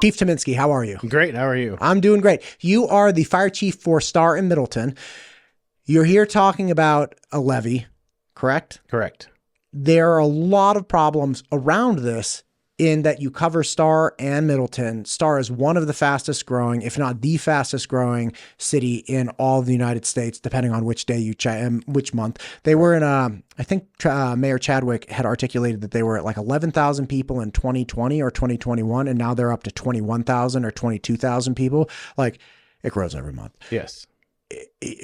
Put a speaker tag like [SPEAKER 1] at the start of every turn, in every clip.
[SPEAKER 1] Chief Timinsky, how are you?
[SPEAKER 2] Great. How are you?
[SPEAKER 1] I'm doing great. You are the fire chief for Star in Middleton. You're here talking about a levy, correct?
[SPEAKER 2] Correct.
[SPEAKER 1] There are a lot of problems around this in that you cover Star and Middleton. Star is one of the fastest growing, if not the fastest growing city in all of the United States, depending on which day you which month. They were in I think Mayor Chadwick had articulated that they were at like 11,000 people in 2020 or 2021, and now they're up to 21,000 or 22,000 people. Like, it grows every month.
[SPEAKER 2] Yes.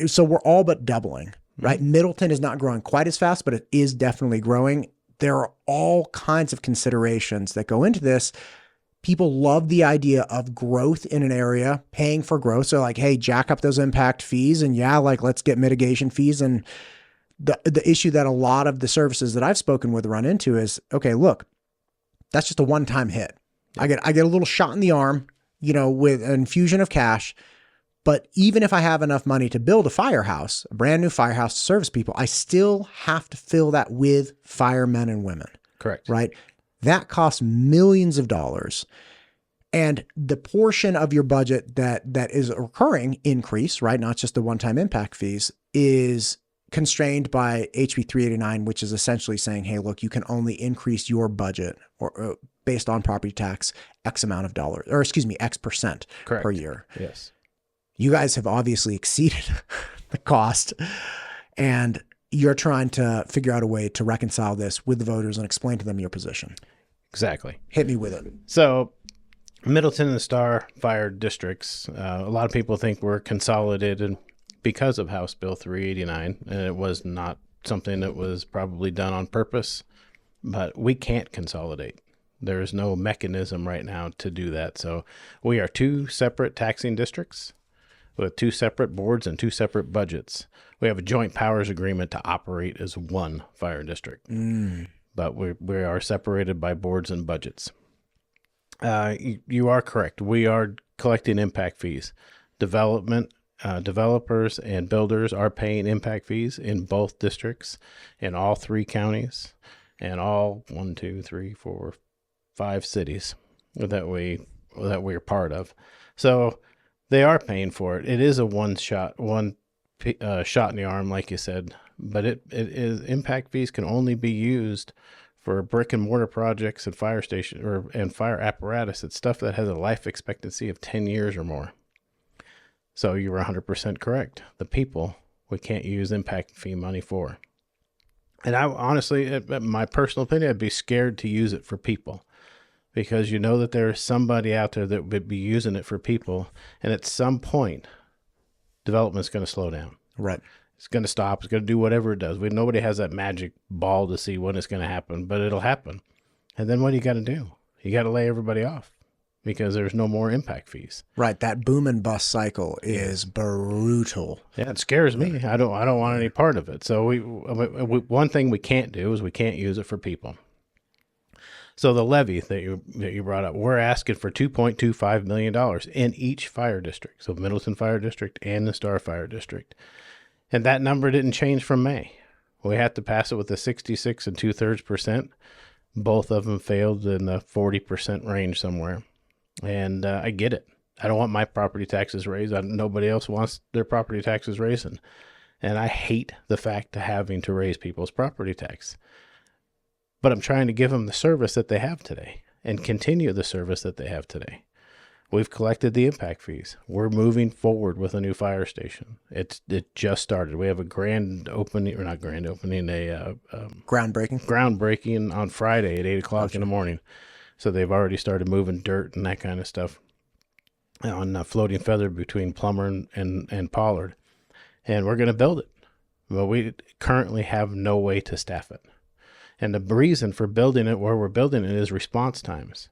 [SPEAKER 1] So we're all but doubling, right? Mm-hmm. Middleton is not growing quite as fast, but it is definitely growing. There are all kinds of considerations that go into this. People love the idea of growth in an area, paying for growth. So like, hey, jack up those impact fees, and yeah, like let's get mitigation fees. And the issue that a lot of the services that I've spoken with run into is, okay, look, that's just a one-time hit. Yeah. I get a little shot in the arm, with an infusion of cash. But even if I have enough money to build a firehouse, a brand new firehouse to service people, I still have to fill that with firemen and women.
[SPEAKER 2] Correct.
[SPEAKER 1] Right? That costs millions of dollars. And the portion of your budget that is a recurring increase, right, not just the one-time impact fees, is constrained by HB 389, which is essentially saying, hey, look, you can only increase your budget or based on property tax X amount of dollars, or excuse me, X percent per year.
[SPEAKER 2] Yes.
[SPEAKER 1] You guys have obviously exceeded the cost, and you're trying to figure out a way to reconcile this with the voters and explain to them your position.
[SPEAKER 2] Exactly.
[SPEAKER 1] Hit me with it.
[SPEAKER 2] So Middleton and the Star Fire Districts, a lot of people think we're consolidated because of House Bill 389, and it was not something that was probably done on purpose, but we can't consolidate. There is no mechanism right now to do that. So we are two separate taxing districts with two separate boards and two separate budgets. We have a joint powers agreement to operate as one fire district, but we are separated by boards and budgets. You are correct. We are collecting impact fees. Developers and builders are paying impact fees in both districts, in all three counties, and all 5 cities that we're part of. So they are paying for it. It is a one shot in the arm, like you said, but it is impact fees can only be used for brick and mortar projects and fire station and fire apparatus. It's stuff that has a life expectancy of 10 years or more. So you're 100% correct. The people we can't use impact fee money for. And I honestly, in my personal opinion, I'd be scared to use it for people, because you know that there's somebody out there that would be using it for people, and at some point, development's going to slow down.
[SPEAKER 1] Right.
[SPEAKER 2] It's going to stop. It's going to do whatever it does. Nobody has that magic ball to see when it's going to happen, but it'll happen. And then what do you got to do? You got to lay everybody off because there's no more impact fees.
[SPEAKER 1] Right. That boom and bust cycle is brutal.
[SPEAKER 2] Yeah, it scares me. I don't want any part of it. So we one thing we can't do is we can't use it for people. So the levy that you brought up, we're asking for $2.25 million in each fire district. So Middleton Fire District and the Star Fire District. And that number didn't change from May. We had to pass it with a 66 2/3%. Both of them failed in the 40% range somewhere. And I get it. I don't want my property taxes raised. Nobody else wants their property taxes raising. And I hate the fact of having to raise people's property tax. But I'm trying to give them the service that they have today and continue the service that they have today. We've collected the impact fees. We're moving forward with a new fire station. It just started. We have a groundbreaking on Friday at 8:00 in the morning. So they've already started moving dirt and that kind of stuff on Floating Feather between Plummer and Pollard. And we're going to build it. But we currently have no way to staff it. And the reason for building it where we're building it is response times.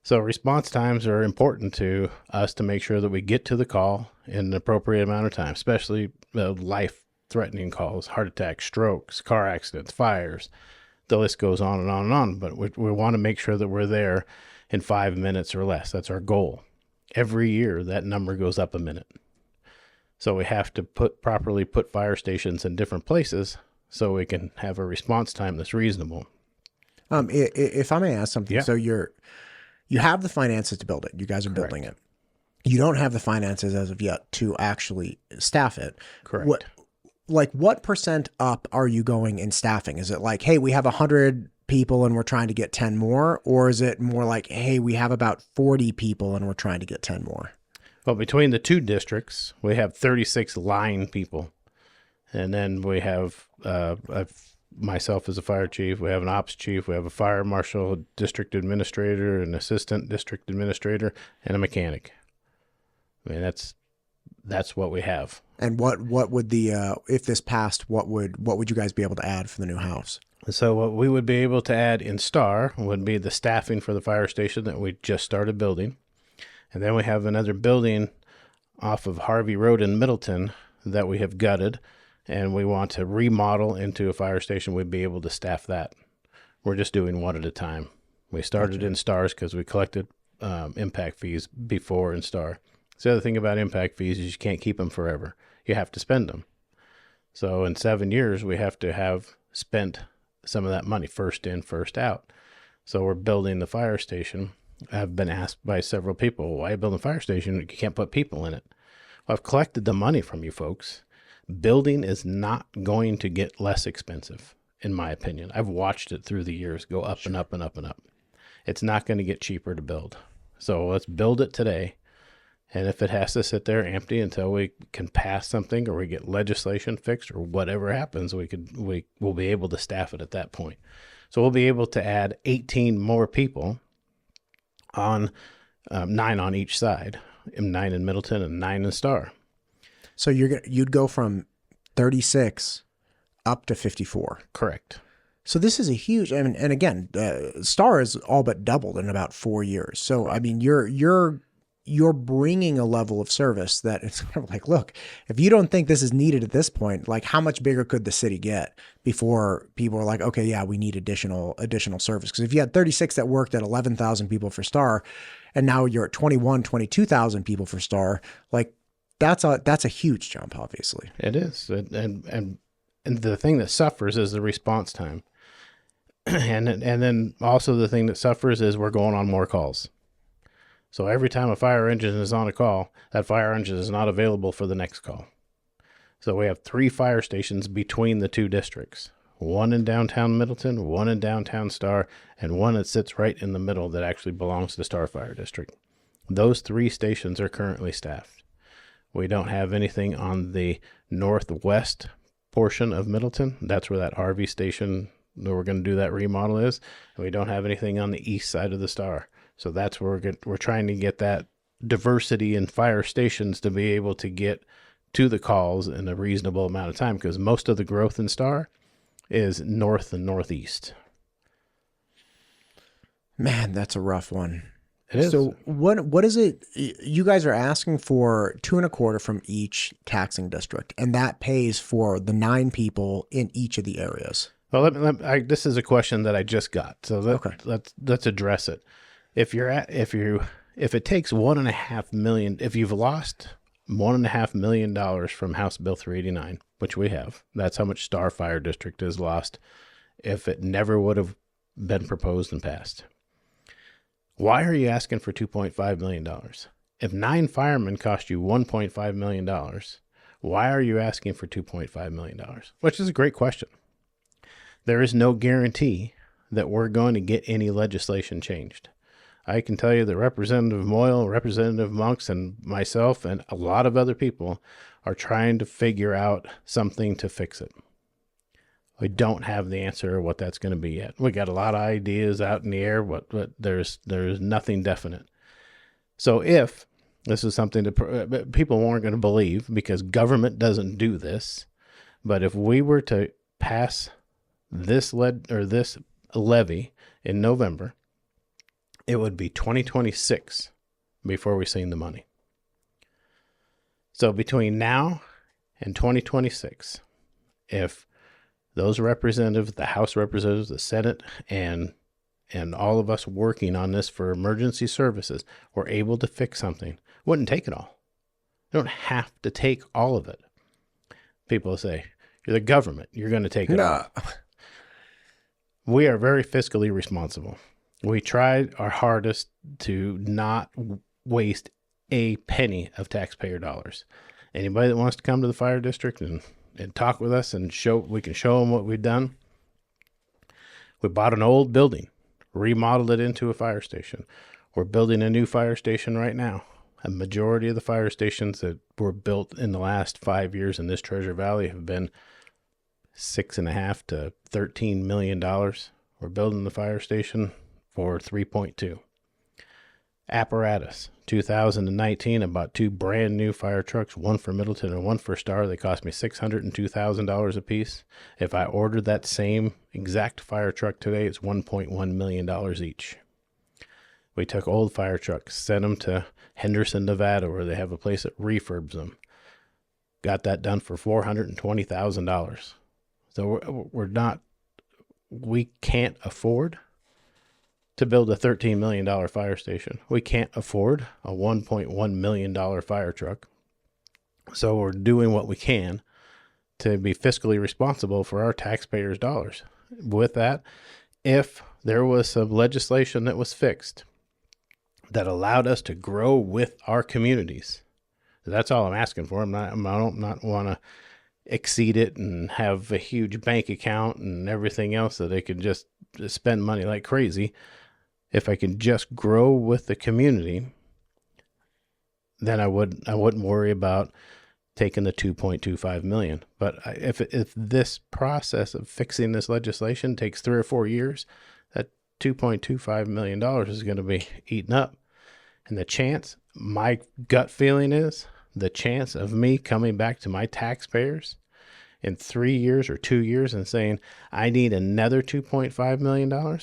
[SPEAKER 2] So response times are important to us to make sure that we get to the call in an appropriate amount of time, especially life-threatening calls, heart attacks, strokes, car accidents, fires. The list goes on and on and on. But we want to make sure that we're there in 5 minutes or less. That's our goal. Every year, that number goes up a minute. So we have to properly put fire stations in different places so we can have a response time that's reasonable.
[SPEAKER 1] If I may ask something,
[SPEAKER 2] yeah.
[SPEAKER 1] So you're you have the finances to build it. You guys are building it. You don't have the finances as of yet to actually staff it.
[SPEAKER 2] Correct.
[SPEAKER 1] What percent up are you going in staffing? Is it like, hey, we have 100 people and we're trying to get 10 more? Or is it more like, hey, we have about 40 people and we're trying to get 10 more?
[SPEAKER 2] Well, between the two districts, we have 36 line people. And then we have myself as a fire chief. We have an ops chief. We have a fire marshal, a district administrator, an assistant district administrator, and a mechanic. I mean, that's what we have.
[SPEAKER 1] And what would the if this passed, what would you guys be able to add for the new house?
[SPEAKER 2] So what we would be able to add in Star would be the staffing for the fire station that we just started building. And then we have another building off of Harvey Road in Middleton that we have gutted, and we want to remodel into a fire station. We'd be able to staff that. We're just doing one at a time. We started in Stars because we collected impact fees before in Star. So the other thing about impact fees is you can't keep them forever. You have to spend them. So in 7 years, we have to have spent some of that money, first in, first out. So we're building the fire station. I've been asked by several people, why are you building a fire station? You can't put people in it. Well, I've collected the money from you folks. Building is not going to get less expensive, in my opinion. I've watched it through the years go up and up and up and up. It's not going to get cheaper to build. So let's build it today. And if it has to sit there empty until we can pass something or we get legislation fixed or whatever happens, we'll be able to staff it at that point. So we'll be able to add 18 more people on 9 on each side, 9 in Middleton and 9 in Star.
[SPEAKER 1] So you'd go from 36 up to 54.
[SPEAKER 2] Correct.
[SPEAKER 1] So this is a huge, and again, Star is all but doubled in about 4 years. So I mean, you're bringing a level of service that it's kind of like, look, if you don't think this is needed at this point, like how much bigger could the city get before people are like, okay, yeah, we need additional service? Because if you had 36 that worked at 11,000 people for Star, and now you're at 22,000 people for Star, like that's a huge jump, obviously.
[SPEAKER 2] It is, and the thing that suffers is the response time, and then also the thing that suffers is we're going on more calls. So every time a fire engine is on a call, that fire engine is not available for the next call. So we have 3 fire stations between the two districts, one in downtown Middleton, one in downtown Star, and one that sits right in the middle that actually belongs to Star Fire District. Those 3 stations are currently staffed. We don't have anything on the northwest portion of Middleton. That's where that Harvey station where we're going to do that remodel is. And we don't have anything on the east side of the Star. So that's where we're trying to get that diversity in fire stations to be able to get to the calls in a reasonable amount of time, because most of the growth in Star is north and northeast.
[SPEAKER 1] Man, that's a rough one.
[SPEAKER 2] It is.
[SPEAKER 1] So what is it? You guys are asking for 2.25 from each taxing district, and that pays for the 9 people in each of the areas.
[SPEAKER 2] Well, this is a question that I just got, so let's address it. If it takes $1.5 million, if you've lost $1.5 million from House Bill 389, which we have, that's how much Star Fire District has lost if it never would have been proposed and passed. Why are you asking for $2.5 million? If 9 firemen cost you $1.5 million, why are you asking for $2.5 million? Which is a great question. There is no guarantee that we're going to get any legislation changed. I can tell you that Representative Moyle, Representative Monks, and myself, and a lot of other people are trying to figure out something to fix it. We don't have the answer of what that's going to be yet. We got a lot of ideas out in the air, but there's nothing definite. So if this is something that people weren't going to believe, because government doesn't do this, but if we were to pass this levy in November, it would be 2026 before we seen the money. So between now and 2026, if those representatives, the House representatives, the Senate, and all of us working on this for emergency services were able to fix something, wouldn't take it all. You don't have to take all of it. People say, you're the government, you're going to take it all. We are very fiscally responsible. We tried our hardest to not waste a penny of taxpayer dollars. Anybody that wants to come to the fire district and talk with us and we can show them what we've done. We bought an old building, remodeled it into a fire station. We're building a new fire station right now. A majority of the fire stations that were built in the last 5 years in this Treasure Valley have been $6.5 to $13 million. We're building the fire station for 3.2. Apparatus, 2019, I bought 2 brand new fire trucks, one for Middleton and one for Star. They cost me $602,000 a piece. If I ordered that same exact fire truck today, it's $1.1 million each. We took old fire trucks, sent them to Henderson, Nevada, where they have a place that refurbs them. Got that done for $420,000. So we can't afford to build a $13 million fire station. We can't afford a $1.1 million fire truck. So we're doing what we can to be fiscally responsible for our taxpayers' dollars. With that, if there was some legislation that was fixed that allowed us to grow with our communities, that's all I'm asking for. I don't want to exceed it and have a huge bank account and everything else that they could just spend money like crazy. If I can just grow with the community, then I wouldn't worry about taking the $2.25 million. But if this process of fixing this legislation takes 3 or 4 years, that $2.25 million is going to be eaten up. And my gut feeling is, the chance of me coming back to my taxpayers in 3 years or 2 years and saying, I need another $2.5 million,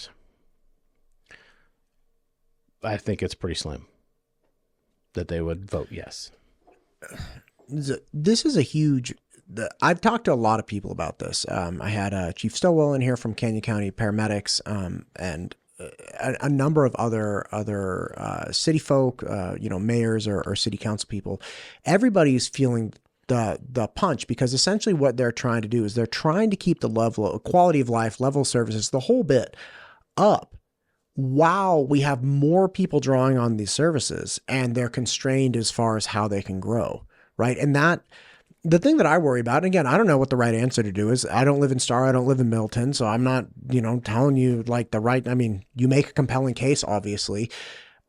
[SPEAKER 2] I think it's pretty slim that they would vote yes.
[SPEAKER 1] This is a huge, I've talked to a lot of people about this. I had Chief Stowell in here from Canyon County Paramedics, and a number of other city folk, mayors or city council people. Everybody's feeling the punch, because essentially what they're trying to do is they're trying to keep the level, quality of life, level of services, the whole bit up, while we have more people drawing on these services and they're constrained as far as how they can grow, right? And the thing that I worry about, and again, I don't know what the right answer to do is. I don't live in Star, I don't live in Middleton, so I'm not, telling you like you make a compelling case, obviously.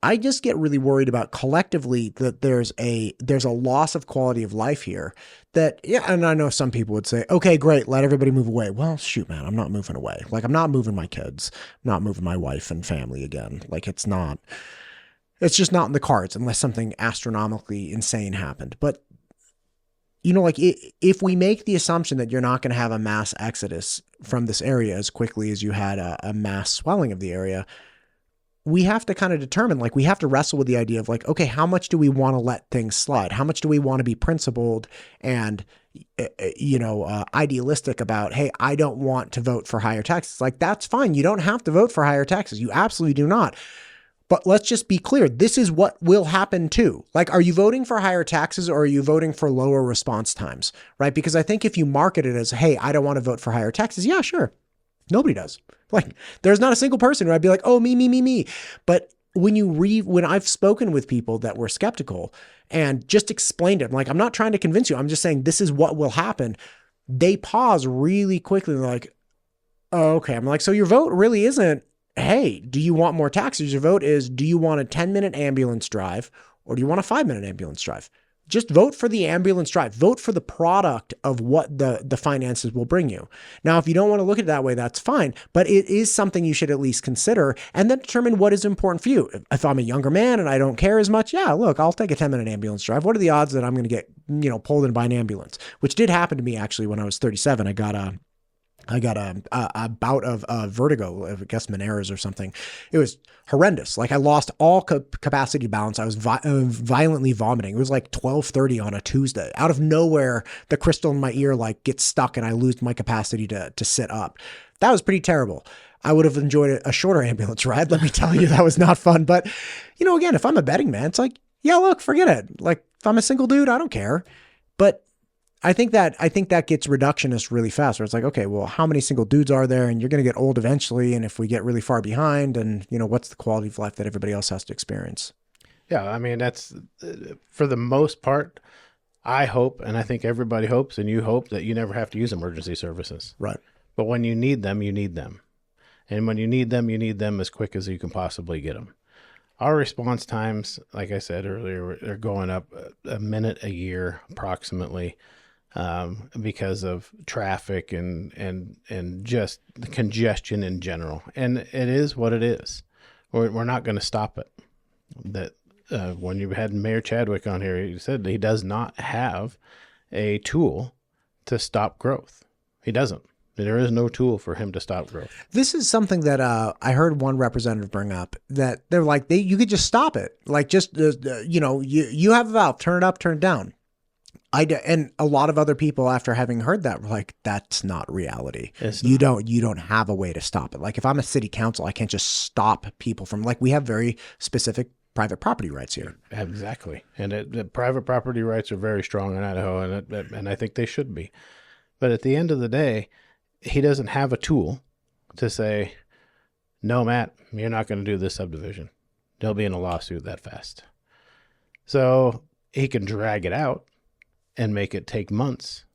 [SPEAKER 1] I just get really worried about collectively that there's a loss of quality of life here that, yeah. And I know some people would say, okay, great, let everybody move away. Well, shoot, man, I'm not moving away. Like, I'm not moving my kids, I'm not moving my wife and family again. Like, it's just not in the cards unless something astronomically insane happened. But, if we make the assumption that you're not going to have a mass exodus from this area as quickly as you had a mass swelling of the area, we have to kind of determine, we have to wrestle with the idea of okay, how much do we want to let things slide? How much do we want to be principled and, idealistic about, hey, I don't want to vote for higher taxes. That's fine. You don't have to vote for higher taxes. You absolutely do not. But let's just be clear. This is what will happen too. Are you voting for higher taxes or are you voting for lower response times, right? Because I think if you market it as, hey, I don't want to vote for higher taxes. Yeah, sure. Nobody does. There's not a single person where I'd be like, oh, me. But when I've spoken with people that were skeptical and just explained it, I'm not trying to convince you. I'm just saying this is what will happen. They pause really quickly. They're like, oh, okay. I'm like, so your vote really isn't, hey, do you want more taxes? Your vote is, do you want a 10-minute ambulance drive or do you want a 5-minute ambulance drive? Just vote for the ambulance drive. Vote for the product of what the finances will bring you. Now, if you don't want to look at it that way, that's fine. But it is something you should at least consider and then determine what is important for you. If I'm a younger man and I don't care as much, yeah, look, I'll take a 10-minute ambulance drive. What are the odds that I'm going to get, pulled in by an ambulance? Which did happen to me actually when I was 37. I got a bout of vertigo, I guess Meniere's or something. It was horrendous. I lost all capacity balance. I was violently vomiting. It was 12:30 on a Tuesday. Out of nowhere, the crystal in my ear gets stuck and I lose my capacity to sit up. That was pretty terrible. I would have enjoyed a shorter ambulance ride. Let me tell you, that was not fun. But, again, if I'm a betting man, it's yeah, look, forget it. If I'm a single dude, I don't care. But I think that gets reductionist really fast, where it's like, okay, well, how many single dudes are there? And you're going to get old eventually. And if we get really far behind, and what's the quality of life that everybody else has to experience?
[SPEAKER 2] Yeah, I mean, that's for the most part. I hope, and I think everybody hopes, and you hope that you never have to use emergency services.
[SPEAKER 1] Right.
[SPEAKER 2] But when you need them, you need them. And when you need them as quick as you can possibly get them. Our response times, like I said earlier, are going up a minute a year approximately, because of traffic and just the congestion in general. And it is what it is. We're not going to stop it. That when you had Mayor Chadwick on here, he said he does not have a tool to stop growth. He doesn't. There is no tool for him to stop growth.
[SPEAKER 1] This is something that I heard one representative bring up, that they're like, you could just stop it. Like, just, you have a valve, turn it up, turn it down. And a lot of other people, after having heard that, were like, that's not reality. You don't have a way to stop it. Like, if I'm a city council, I can't just stop people from, like, we have very specific private property rights here.
[SPEAKER 2] Exactly. And the private property rights are very strong in Idaho, and I think they should be. But at the end of the day, he doesn't have a tool to say, no, Matt, you're not going to do this subdivision. They'll be in a lawsuit that fast. So he can drag it out and make it take months.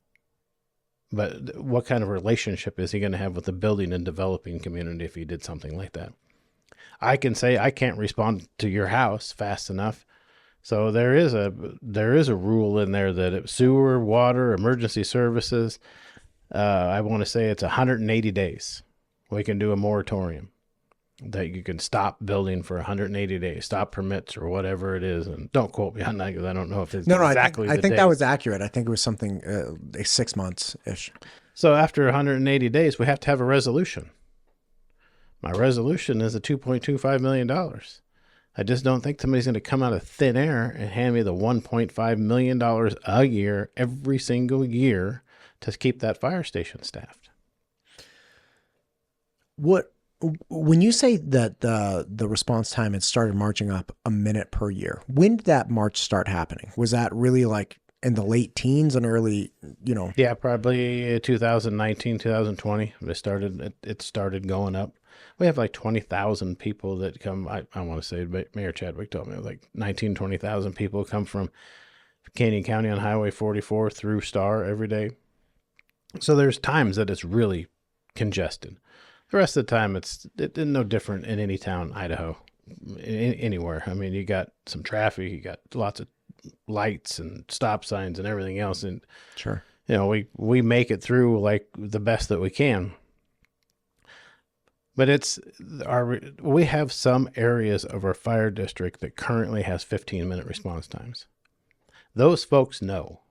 [SPEAKER 2] But what kind of relationship is he going to have with the building and developing community if he did something like that? I can say I can't respond to your house fast enough. So there is a rule in there that if sewer, water, emergency services, I want to say it's 180 days. We can do a moratorium that you can stop building for 180 days, stop permits or whatever it is. And don't quote me on that because I don't know if it's exactly
[SPEAKER 1] I think that was accurate. I think it was something 6 months-ish.
[SPEAKER 2] So after 180 days, we have to have a resolution. My resolution is a $2.25 million. I just don't think somebody's going to come out of thin air and hand me the $1.5 million a year, every single year, to keep that fire station staffed.
[SPEAKER 1] When you say that the response time had started marching up a minute per year, when did that march start happening? Was that really like in the late teens and early,
[SPEAKER 2] Yeah, probably 2019, 2020. It started going up. We have like 20,000 people that come. I want to say, Mayor Chadwick told me, like 20,000 people come from Canyon County on Highway 44 through Star every day. So there's times that it's really congested. The rest of the time, it's no different in any town, Idaho, anywhere. I mean, you got some traffic, you got lots of lights and stop signs and everything else. And
[SPEAKER 1] sure,
[SPEAKER 2] we make it through like the best that we can. But we have some areas of our fire district that currently has 15-minute response times. Those folks know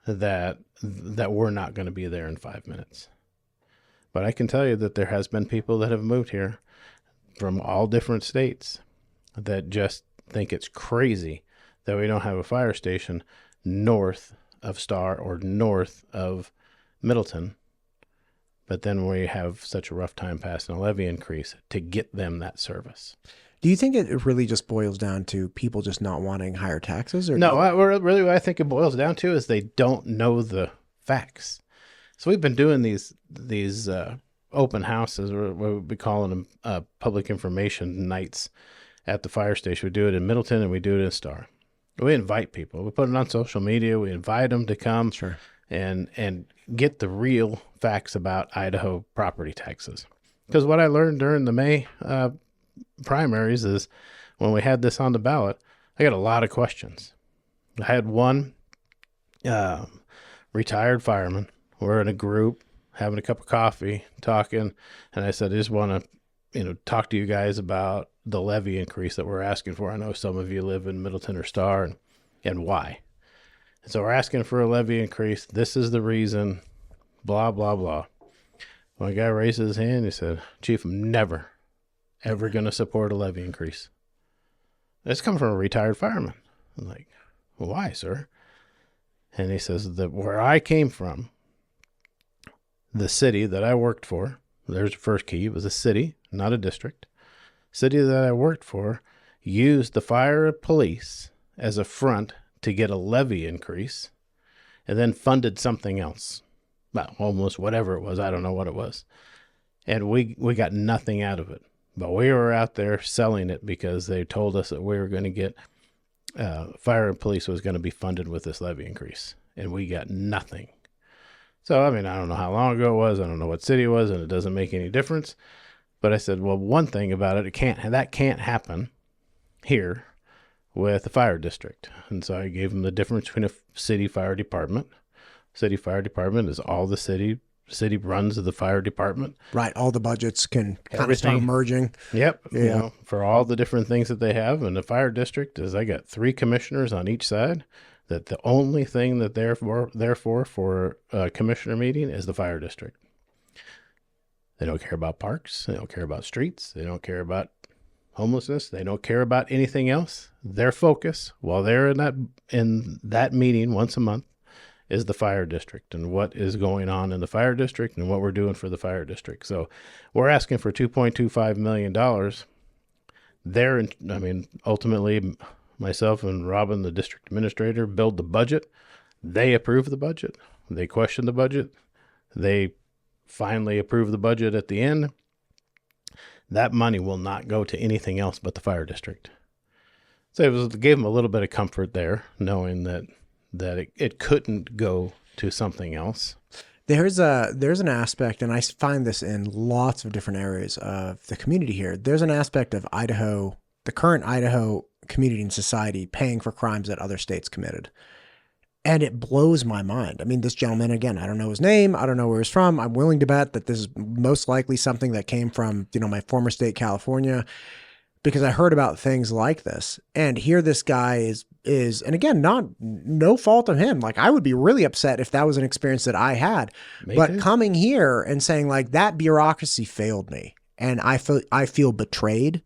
[SPEAKER 2] that we're not going to be there in 5 minutes. But I can tell you that there has been people that have moved here from all different states that just think it's crazy that we don't have a fire station north of Star or north of Middleton. But then we have such a rough time passing a levy increase to get them that service.
[SPEAKER 1] Do you think it really just boils down to people just not wanting higher taxes? Or
[SPEAKER 2] no, really what I think it boils down to is they don't know the facts. So we've been doing these open houses, or what we call them public information nights at the fire station. We do it in Middleton and we do it in Star. We invite people. We put it on social media. We invite them to come
[SPEAKER 1] sure.
[SPEAKER 2] and get the real facts about Idaho property taxes. Because what I learned during the May primaries is when we had this on the ballot, I got a lot of questions. I had one retired fireman. We're in a group having a cup of coffee, talking, and I said, I just want to, talk to you guys about the levy increase that we're asking for. I know some of you live in Middleton or Star, and why. And so we're asking for a levy increase. This is the reason, blah, blah, blah. One guy raised his hand. He said, Chief, I'm never, ever going to support a levy increase. It's coming from a retired fireman. I'm like, well, why, sir? And he says that where I came from, the city that I worked for, there's the first key, it was a city, not a district. City that I worked for used the fire police as a front to get a levy increase. and then funded something else. Well, almost whatever it was. I don't know what it was. And we got nothing out of it. But we were out there selling it because they told us that we were going to get fire and police was going to be funded with this levy increase. And we got nothing. So, I mean, I don't know how long ago it was. I don't know what city it was, and it doesn't make any difference. But I said, well, one thing about it, that can't happen here with the fire district. And so I gave them the difference between a city fire department. City fire department is all the city runs the fire department.
[SPEAKER 1] Right. All the budgets can kind of start merging.
[SPEAKER 2] Yep. Yeah. You know, for all the different things that they have. And the fire district is, I got 3 commissioners on each side, that the only thing that they're for a commissioner meeting is the fire district. They don't care about parks. They don't care about streets. They don't care about homelessness. They don't care about anything else. Their focus while they're in that meeting once a month is the fire district and what is going on in the fire district and what we're doing for the fire district. So we're asking for $2.25 million. Ultimately, myself and Robin, the district administrator, build the budget. They approve the budget. They question the budget. They finally approve the budget at the end. That money will not go to anything else but the fire district. So it gave them a little bit of comfort there, knowing that it couldn't go to something else.
[SPEAKER 1] There's an aspect, and I find this in lots of different areas of the community here. There's an aspect of Idaho, the current Idaho community and society, paying for crimes that other states committed. And it blows my mind. I mean, this gentleman, again, I don't know his name. I don't know where he's from. I'm willing to bet that this is most likely something that came from, my former state, California, because I heard about things like this. And here this guy is, and again, no fault of him. Like, I would be really upset if that was an experience that I had. But coming here and saying, like, that bureaucracy failed me, and I feel betrayed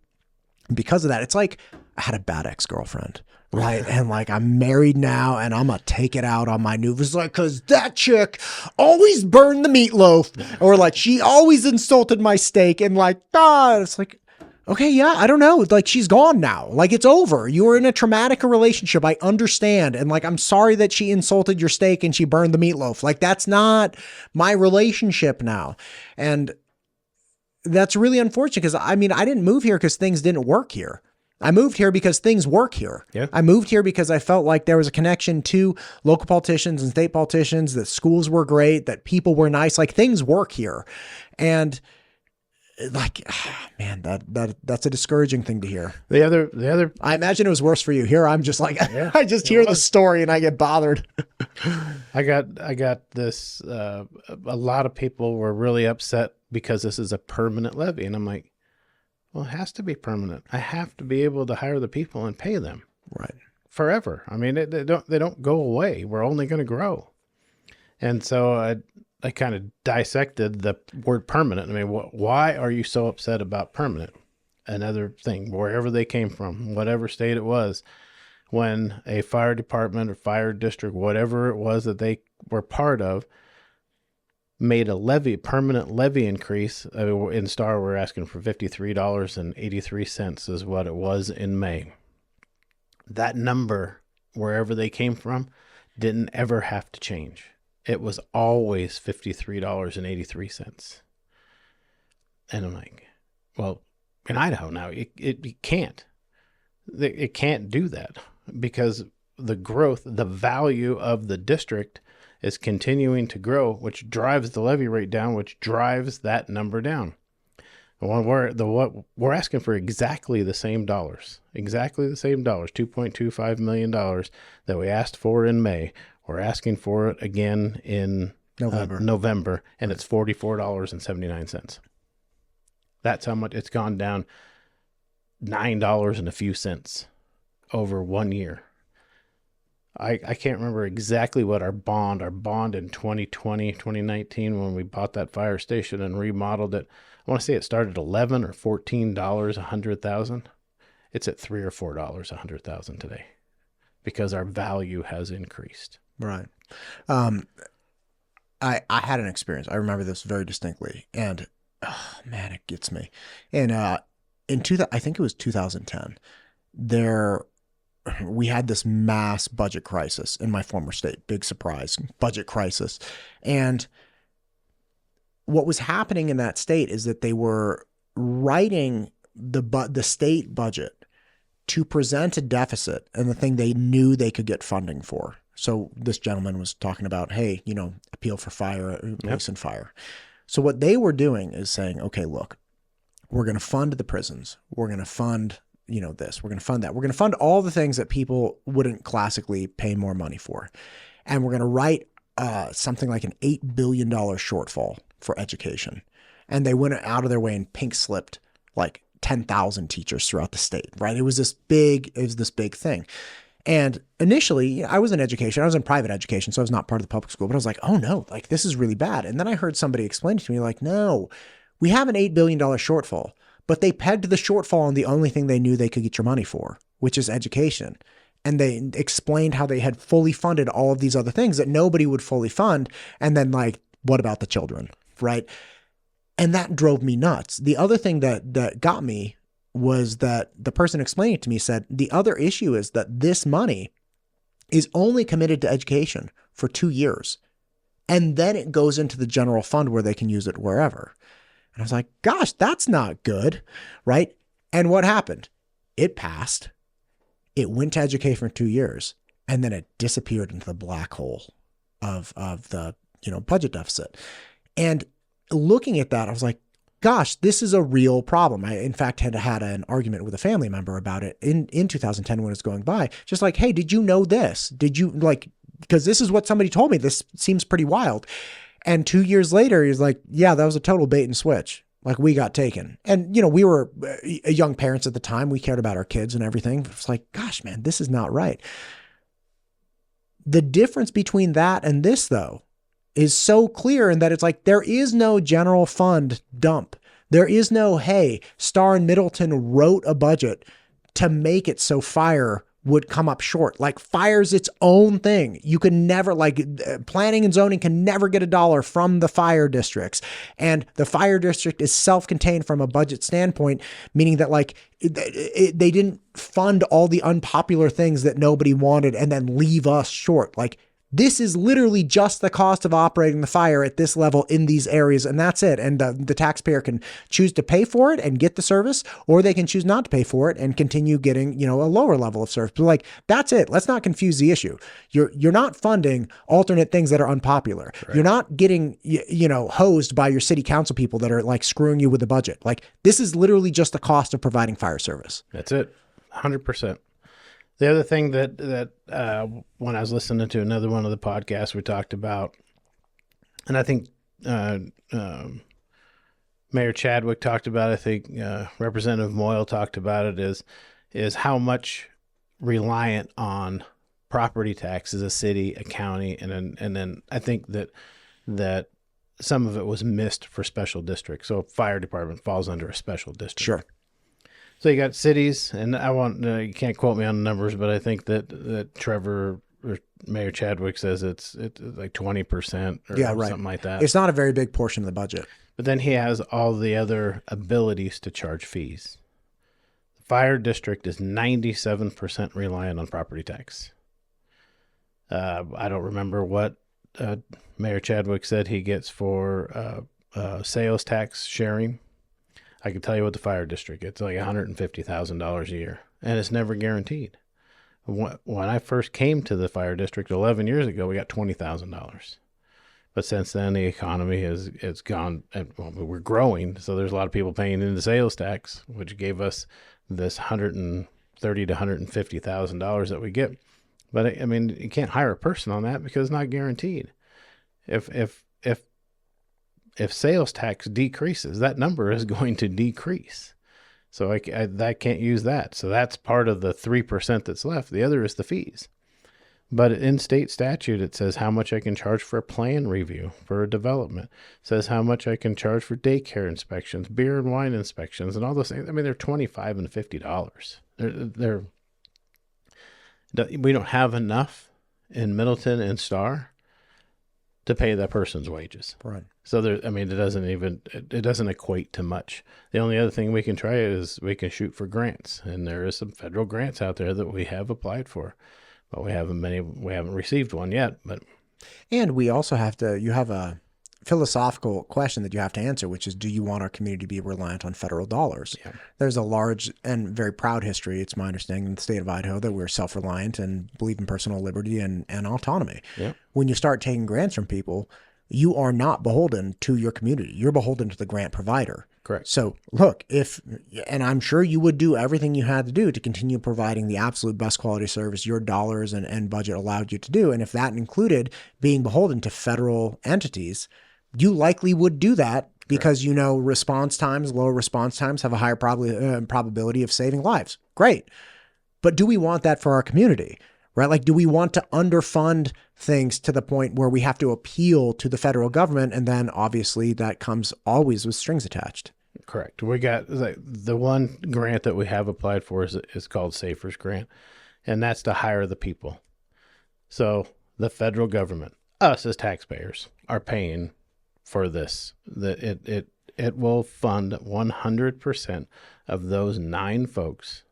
[SPEAKER 1] because of that. It's like I had a bad ex-girlfriend. Right. And like, I'm married now and I'm going to take it out on my new, it's like, cause that chick always burned the meatloaf, or like, she always insulted my steak, and like, it's like, okay, yeah, I don't know. Like, she's gone now. Like, it's over. You were in a traumatic relationship. I understand. And like, I'm sorry that she insulted your steak and she burned the meatloaf. Like, that's not my relationship now. And that's really unfortunate, because I mean, I didn't move here because things didn't work here. I moved here because things work here.
[SPEAKER 2] Yeah.
[SPEAKER 1] I moved here because I felt like there was a connection to local politicians and state politicians, that schools were great, that people were nice, like things work here. And like, man, that's a discouraging thing to hear.
[SPEAKER 2] The other,
[SPEAKER 1] I imagine it was worse for you. Here, I'm just like, I just hear the story and I get bothered.
[SPEAKER 2] I got this, a lot of people were really upset because this is a permanent levy. And I'm like, well, it has to be permanent. I have to be able to hire the people and pay them.
[SPEAKER 1] Right.
[SPEAKER 2] Forever. I mean, they don't go away. We're only going to grow. And so I kind of dissected the word permanent. I mean, why are you so upset about permanent? Another thing, wherever they came from, whatever state it was, when a fire department or fire district, whatever it was that they were part of, made a permanent levy increase. In Star, we're asking for $53.83 is what it was in May. That number, wherever they came from, didn't ever have to change. It was always $53.83. And I'm like, well, in Idaho now, it can't. It can't do that, because the growth, the value of the district is continuing to grow, which drives the levy rate down, which drives that number down. We're asking for exactly the same dollars, $2.25 million that we asked for in May. We're asking for it again in November, and it's $44.79. That's how much it's gone down, $9 and a few cents over 1 year. I can't remember exactly what our bond in 2020, 2019, when we bought that fire station and remodeled it, I want to say it started at $11 or $14 $100,000. It's at $3 or $4 $100,000 today, because our value has increased.
[SPEAKER 1] Right. I had an experience. I remember this very distinctly, and oh man, it gets me. And I think it was 2010. we had this mass budget crisis in my former state, big surprise, budget crisis. And what was happening in that state is that they were writing the state budget to present a deficit and the thing they knew they could get funding for. So this gentleman was talking about, hey, appeal for fire, police and fire. So what they were doing is saying, okay, look, we're going to fund the prisons. We're going to fund, this. We're going to fund that. We're going to fund all the things that people wouldn't classically pay more money for. And we're going to write something like an $8 billion shortfall for education. And they went out of their way and pink slipped like 10,000 teachers throughout the state, right? It was this big thing. And initially, I was in education. I was in private education, so I was not part of the public school. But I was like, oh no, like this is really bad. And then I heard somebody explain to me like, no, we have an $8 billion shortfall, but they pegged the shortfall on the only thing they knew they could get your money for, which is education. And they explained how they had fully funded all of these other things that nobody would fully fund. And then like, what about the children, right? And that drove me nuts. The other thing that got me was that the person explaining it to me said, the other issue is that this money is only committed to education for 2 years. And then it goes into the general fund where they can use it wherever. And I was like, gosh, that's not good, right? And what happened? It passed. It went to education for 2 years, and then it disappeared into the black hole of the budget deficit. And looking at that, I was like, gosh, this is a real problem. I, in fact, had an argument with a family member about it in 2010 when it was going by. Just like, hey, did you know this? Did you because this is what somebody told me. This seems pretty wild. And 2 years later, he's like, yeah, that was a total bait and switch. Like we got taken. And, we were young parents at the time. We cared about our kids and everything. It's like, gosh, man, this is not right. The difference between that and this, though, is so clear in that it's like there is no general fund dump. There is no, hey, Starr and Middleton wrote a budget to make it so fire would come up short. Like fire's its own thing. You can never, planning and zoning can never get $1 from the fire districts. And the fire district is self-contained from a budget standpoint, meaning that they didn't fund all the unpopular things that nobody wanted and then leave us short. Like this is literally just the cost of operating the fire at this level in these areas, and that's it. And the taxpayer can choose to pay for it and get the service, or they can choose not to pay for it and continue getting, a lower level of service. But that's it. Let's not confuse the issue. You're not funding alternate things that are unpopular. Right. You're not getting, hosed by your city council people that are screwing you with the budget. This is literally just the cost of providing fire service.
[SPEAKER 2] That's it. 100%. The other thing that when I was listening to another one of the podcasts we talked about, and I think Mayor Chadwick talked about it, I think Representative Moyle talked about it, is how much reliant on property tax is a city, a county, and then I think that some of it was missed for special districts. So fire department falls under a special district.
[SPEAKER 1] Sure.
[SPEAKER 2] So you got cities, and I want you can't quote me on the numbers, but I think that Trevor or Mayor Chadwick says it's like 20% or something like that.
[SPEAKER 1] It's not a very big portion of the budget.
[SPEAKER 2] But then he has all the other abilities to charge fees. The fire district is 97% reliant on property tax. I don't remember what Mayor Chadwick said he gets for sales tax sharing. I can tell you what the fire district, it's like $150,000 a year, and it's never guaranteed. When I first came to the fire district 11 years ago, we got $20,000. But since then, the economy has gone, and we're growing, so there's a lot of people paying into sales tax, which gave us this $130,000 to $150,000 that we get. But I mean, you can't hire a person on that because it's not guaranteed. If sales tax decreases, that number is going to decrease. So I can't use that. So that's part of the 3% that's left. The other is the fees. But in state statute, it says how much I can charge for a plan review, for a development. It says how much I can charge for daycare inspections, beer and wine inspections, and all those things. I mean, they're $25 and $50. We don't have enough in Middleton and Starr to pay that person's wages.
[SPEAKER 1] Right.
[SPEAKER 2] So there, I mean, it doesn't equate to much. The only other thing we can try is we can shoot for grants, and there is some federal grants out there that we have applied for, but we haven't received one yet. But
[SPEAKER 1] And we also you have a philosophical question that you have to answer, which is, do you want our community to be reliant on federal dollars?
[SPEAKER 2] Yeah.
[SPEAKER 1] There's a large and very proud history, it's my understanding, in the state of Idaho that we're self-reliant and believe in personal liberty and autonomy.
[SPEAKER 2] Yeah.
[SPEAKER 1] When you start taking grants from people, you are not beholden to your community. You're beholden to the grant provider.
[SPEAKER 2] Correct.
[SPEAKER 1] So look, and I'm sure you would do everything you had to do to continue providing the absolute best quality service your dollars and budget allowed you to do. And if that included being beholden to federal entities, you likely would do that because, low response times have a higher probability of saving lives. Great. But do we want that for our community? Right? Like, do we want to underfund things to the point where we have to appeal to the federal government? And then obviously that comes always with strings attached.
[SPEAKER 2] Correct. We got the one grant that we have applied for is called Safer's Grant, and that's to hire the people. So the federal government, us as taxpayers, are paying for this. It will fund 100% of those 9 folks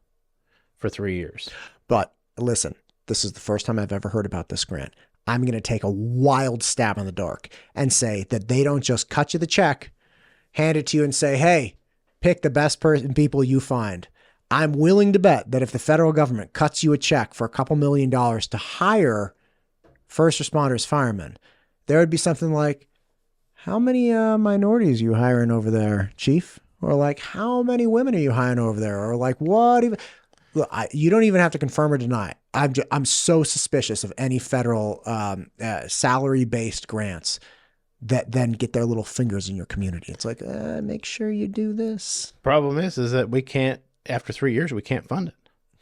[SPEAKER 2] for 3 years.
[SPEAKER 1] But listen, this is the first time I've ever heard about this grant. I'm going to take a wild stab in the dark and say that they don't just cut you the check, hand it to you and say, hey, pick the best people you find. I'm willing to bet that if the federal government cuts you a check for a couple $1 million to hire first responders, firemen, there would be something like, how many minorities are you hiring over there, Chief? Or like, how many women are you hiring over there? Or like, what even? Look, you don't even have to confirm or deny. I'm so suspicious of any federal salary-based grants that then get their little fingers in your community. It's like, make sure you do this.
[SPEAKER 2] Problem is that we can't, after 3 years, we can't fund it.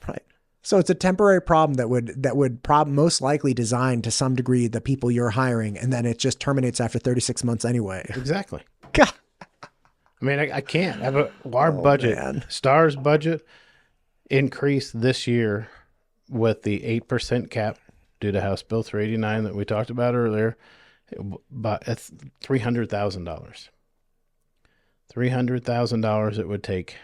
[SPEAKER 1] Right. So it's a temporary problem that would most likely design to some degree the people you're hiring, and then it just terminates after 36 months anyway.
[SPEAKER 2] Exactly.
[SPEAKER 1] God.
[SPEAKER 2] I mean, I can't. Our budget,
[SPEAKER 1] man.
[SPEAKER 2] STAR's budget, increased this year with the 8% cap due to House Bill 389 that we talked about earlier, by $300,000. $300,000 it would take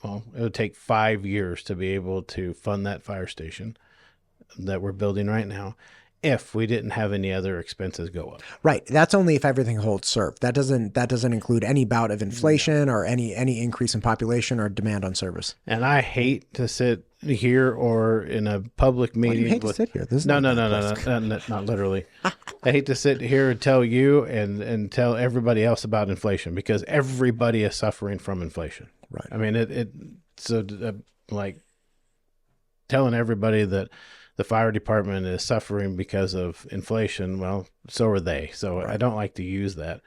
[SPEAKER 2] it would take 5 years to be able to fund that fire station that we're building right now if we didn't have any other expenses go up.
[SPEAKER 1] Right. That's only if everything holds serve. That doesn't include any bout of inflation or any increase in population or demand on service.
[SPEAKER 2] And I hate to sit here or in a public meeting.
[SPEAKER 1] You hate to sit here. This is
[SPEAKER 2] no, not literally. I hate to sit here and tell you and tell everybody else about inflation, because everybody is suffering from inflation.
[SPEAKER 1] Right.
[SPEAKER 2] I mean, like telling everybody that the fire department is suffering because of inflation. Well, so are they. So right. I don't like to use that,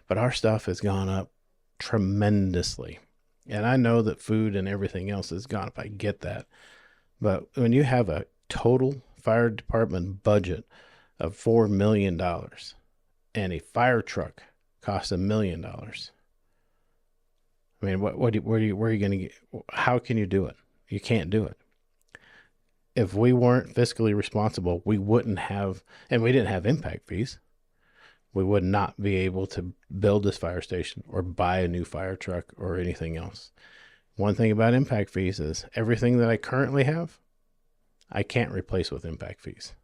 [SPEAKER 2] but our stuff has gone up tremendously. And I know that food and everything else has gone up. I get that. But when you have a total fire department budget of $4 million and a fire truck costs $1 million, I mean, where are you going to get? How can you do it? You can't do it. If we weren't fiscally responsible, we wouldn't have, and we didn't have impact fees, we would not be able to build this fire station or buy a new fire truck or anything else. One thing about impact fees is everything that I currently have, I can't replace with impact fees.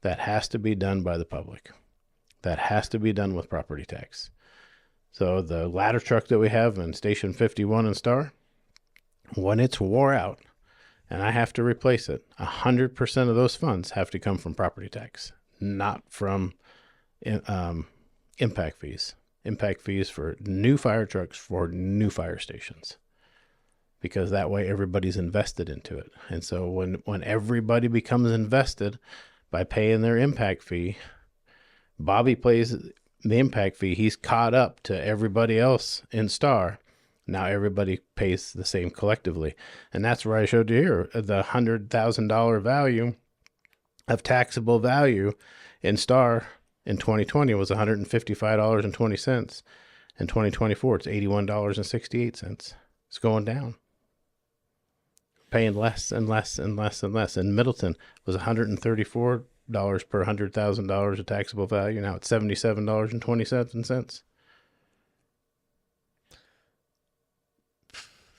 [SPEAKER 2] That has to be done by the public. That has to be done with property tax. So the ladder truck that we have in Station 51 in Star, when it's wore out and I have to replace it, 100% of those funds have to come from property tax, not from impact fees. Impact fees for new fire trucks for new fire stations, because that way everybody's invested into it. And so when everybody becomes invested by paying their impact fee, Bobby pays the impact fee. He's caught up to everybody else in Star. Now everybody pays the same collectively. And that's where I showed you here the $100,000 value of taxable value in Star in 2020 was $155.20. In 2024, it's $81.68. It's going down. Paying less and less and less and less. In Middleton was $134 per $100,000 of taxable value. Now it's $77.27.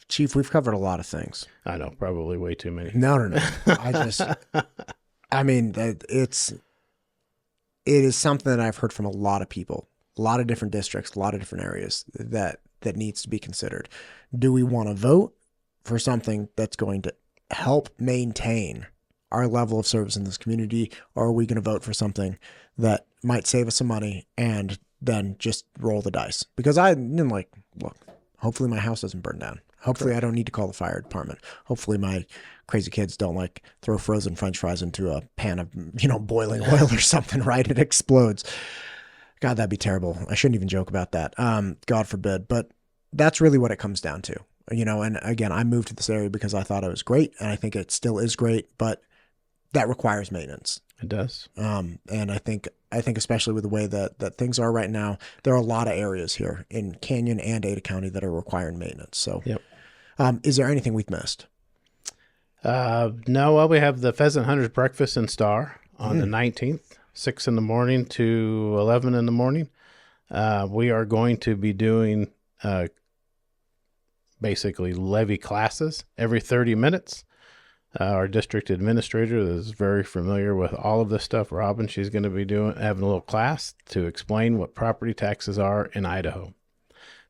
[SPEAKER 1] Chief, we've covered a lot of things.
[SPEAKER 2] I know, probably way too many.
[SPEAKER 1] No. I mean, it is something that I've heard from a lot of people, a lot of different districts, a lot of different areas that needs to be considered. Do we want to vote for something that's going to help maintain our level of service in this community, or are we going to vote for something that might save us some money and then just roll the dice? Because look, hopefully my house doesn't burn down. Hopefully I don't need to call the fire department. Hopefully my crazy kids don't throw frozen French fries into a pan of, boiling oil or something, right? It explodes. God, that'd be terrible. I shouldn't even joke about that. God forbid. But that's really what it comes down to, and again, I moved to this area because I thought it was great, and I think it still is great, but that requires maintenance.
[SPEAKER 2] It does.
[SPEAKER 1] And I think especially with the way that things are right now, there are a lot of areas here in Canyon and Ada County that are requiring maintenance. So,
[SPEAKER 2] yep.
[SPEAKER 1] Is there anything we've missed?
[SPEAKER 2] No. Well, we have the Pheasant Hunters Breakfast in Star on the 19th, 6 in the morning to 11 in the morning. We are going to be doing basically levy classes every 30 minutes. Our district administrator is very familiar with all of this stuff, Robin. She's going to be having a little class to explain what property taxes are in Idaho.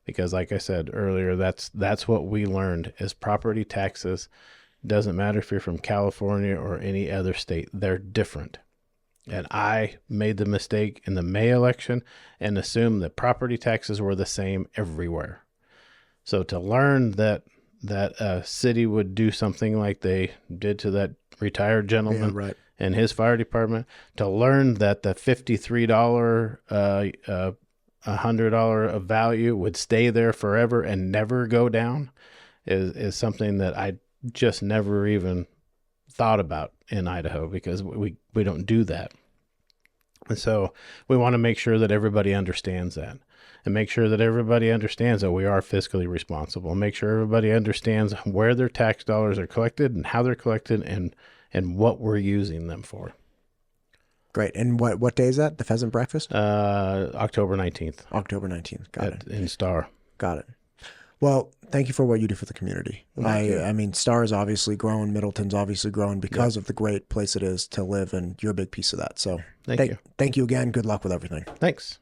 [SPEAKER 2] Because like I said earlier, that's what we learned is property taxes. Doesn't matter if you're from California or any other state, they're different. And I made the mistake in the May election and assumed that property taxes were the same everywhere. So to learn that a city would do something like they did to that retired gentleman and his fire department, to learn that the $53, $100 of value would stay there forever and never go down is something that I just never even thought about in Idaho, because we don't do that. And so we want to make sure that everybody understands that. And make sure that everybody understands that we are fiscally responsible. Make sure everybody understands where their tax dollars are collected and how they're collected and what we're using them for.
[SPEAKER 1] Great. And what day is that? The Pheasant Breakfast?
[SPEAKER 2] October 19th.
[SPEAKER 1] October 19th. Got it.
[SPEAKER 2] In Star.
[SPEAKER 1] Got it. Well, thank you for what you do for the community. I mean, Star is obviously growing. Middleton's obviously growing because of the great place it is to live, and you're a big piece of that. So
[SPEAKER 2] thank you.
[SPEAKER 1] Thank you again. Good luck with everything.
[SPEAKER 2] Thanks.